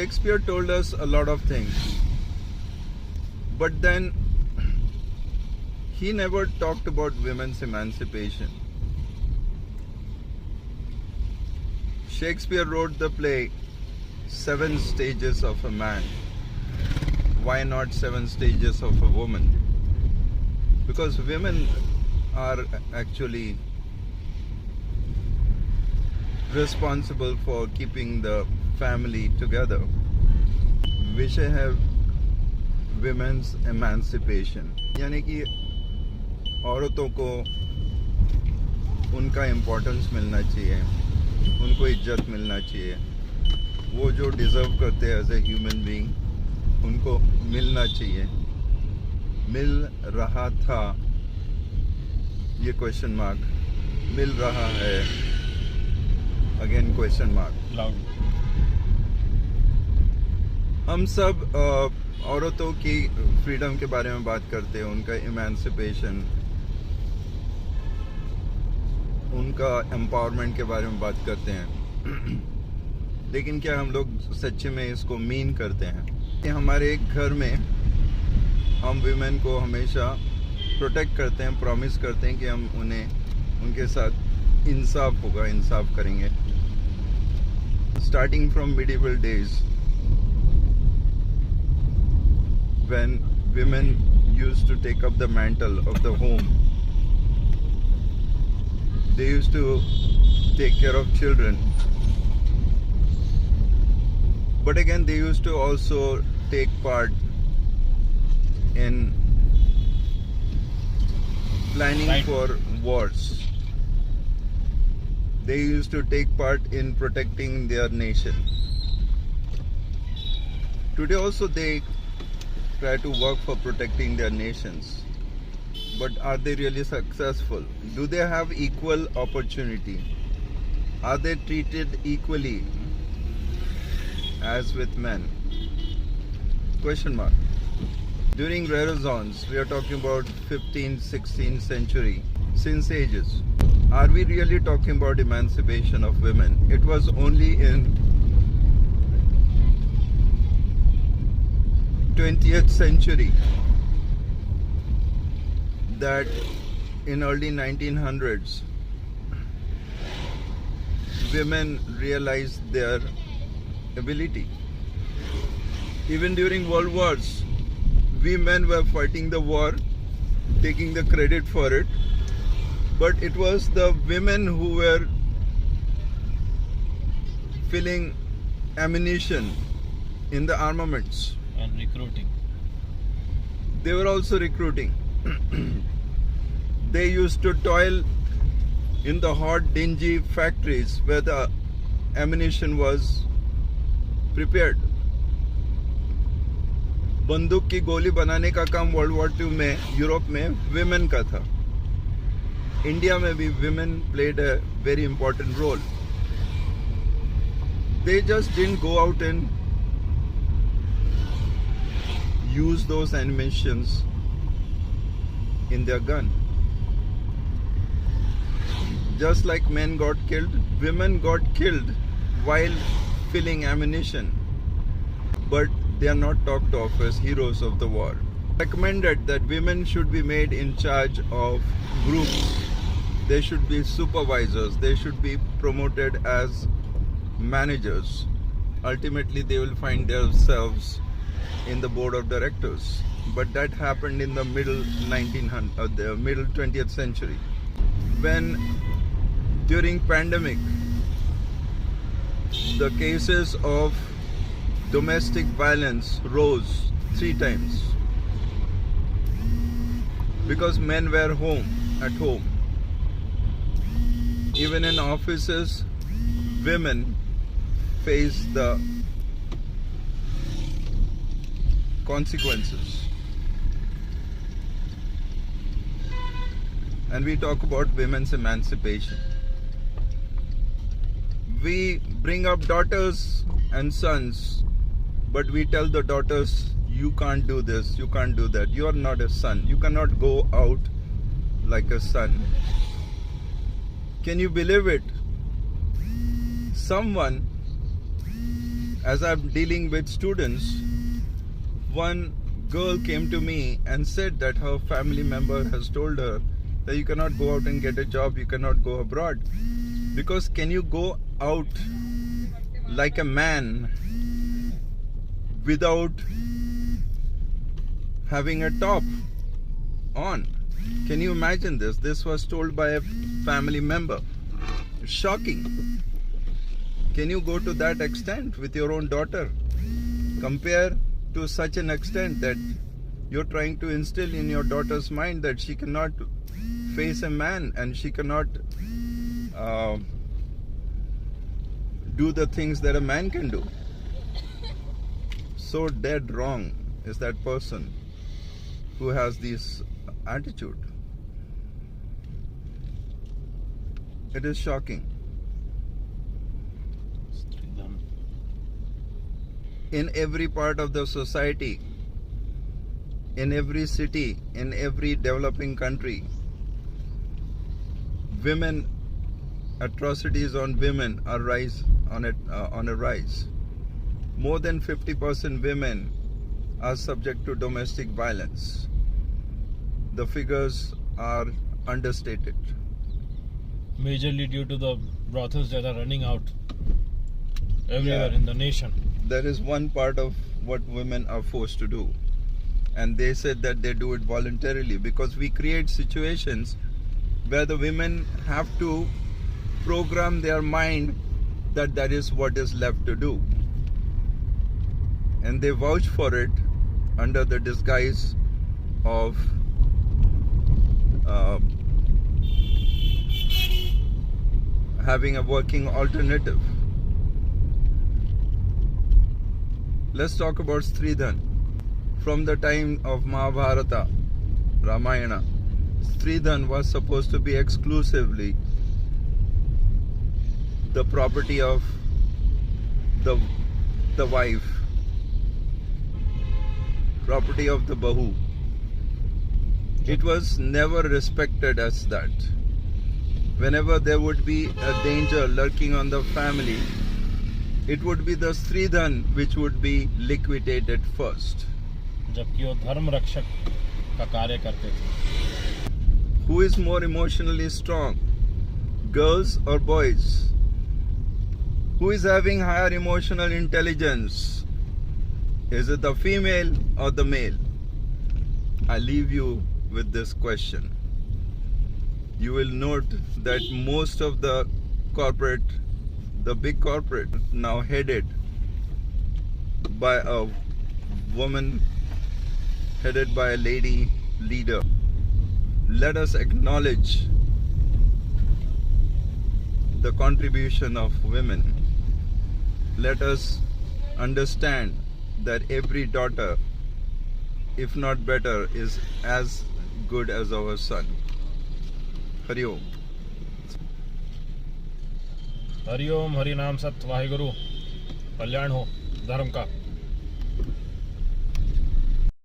Shakespeare told us a lot of things, but then he never talked about women's emancipation. Shakespeare wrote the play Seven Stages of a Man. Why not Seven Stages of a Woman? Because women are actually responsible for keeping the family together. विषय है women's emancipation, यानी कि औरतों को उनका importance मिलना चाहिए, उनको इज्जत मिलना चाहिए, वो जो डिज़र्व करते हैं एज ए ह्यूमन बीइंग उनको मिलना चाहिए. मिल रहा था, ये क्वेश्चन मार्क, मिल रहा है, अगेन क्वेश्चन मार्क. हम सब औरतों की फ्रीडम के बारे में बात करते हैं, उनका इमेंसिपेशन, उनका एम्पावरमेंट के बारे में बात करते हैं. लेकिन क्या हम लोग सच्चे में इसको मीन करते हैं? हमारे एक घर में हम विमेन को हमेशा प्रोटेक्ट करते हैं, प्रॉमिस करते हैं कि हम उन्हें उनके साथ इंसाफ होगा, इंसाफ करेंगे. Starting from medieval days, when women used to take up the mantle of the home, they used to take care of children, but again they used to also take part in planning for wars. They used to take part in protecting their nation. Today also they try to work for protecting their nations, but are they really successful? Do they have equal opportunity? Are they treated equally as with men? Question mark. During Renaissance, we are talking about 15th, 16th century, since ages. Are we really talking about emancipation of women? It was only in 20th century that in early 1900s women realized their ability. Even during World Wars, we men were fighting the war, taking the credit for it, but it was the women who were filling ammunition in the armaments. And recruiting. They were also recruiting. They used to toil in the hot, dingy factories where the ammunition was prepared. बंदूक की गोली बनाने का काम world war II में Europe में women का था. इंडिया में भी women played a very important role. They just didn't go out and use those ammunitions in their gun. Just like men got killed, women got killed while filling ammunition, but they are not talked of as heroes of the war. Recommended that women should be made in charge of groups. They should be supervisors. They should be promoted as managers. Ultimately, they will find themselves in the board of directors. But that happened in the middle 20th century, when during pandemic the cases of domestic violence rose 3 times because men were at home. Even in offices, women face the consequences. And we talk about women's emancipation. We bring up daughters and sons, but we tell the daughters, you can't do this, you can't do that, you are not a son, you cannot go out like a son. Can you believe it? Someone as I'm dealing with students, one girl came to me and said that her family member has told her that you cannot go out and get a job, you cannot go abroad. Because can you go out like a man without having a top on? Can you imagine this? This was told by a family member. It's shocking. Can you go to that extent with your own daughter? Compare to such an extent that you're trying to instill in your daughter's mind that she cannot face a man and she cannot do the things that a man can do. So dead wrong is that person who has this attitude. It is shocking. In every part of the society, in every city, in every developing country, women, atrocities on women are on a rise. More than 50% women are subject to domestic violence. The figures are understated. Majorly due to the brothels that are running out everywhere in the nation. There is one part of what women are forced to do, and they said that they do it voluntarily, because we create situations where the women have to program their mind that that is what is left to do, and they vouch for it under the disguise of having a working alternative. Let's talk about Stridhan. From the time of Mahabharata, Ramayana, Stridhan was supposed to be exclusively the property of the wife, property of the Bahu. It was never respected as that. Whenever there would be a danger lurking on the family, it would be the Stridhan which would be liquidated first. जबकि वो धर्म रक्षक का कार्य करते थे. Who is more emotionally strong, girls or boys? Who is having higher emotional intelligence? Is it the female or the male? I leave you with this question. You will note that most of the big corporate now headed by a woman, headed by a lady leader. Let us acknowledge the contribution of women. Let us understand that every daughter, if not better, is as good as our son. Hari Om. Hariom Hari नाम सत वाहिगुरु. कल्याण हो धर्म का.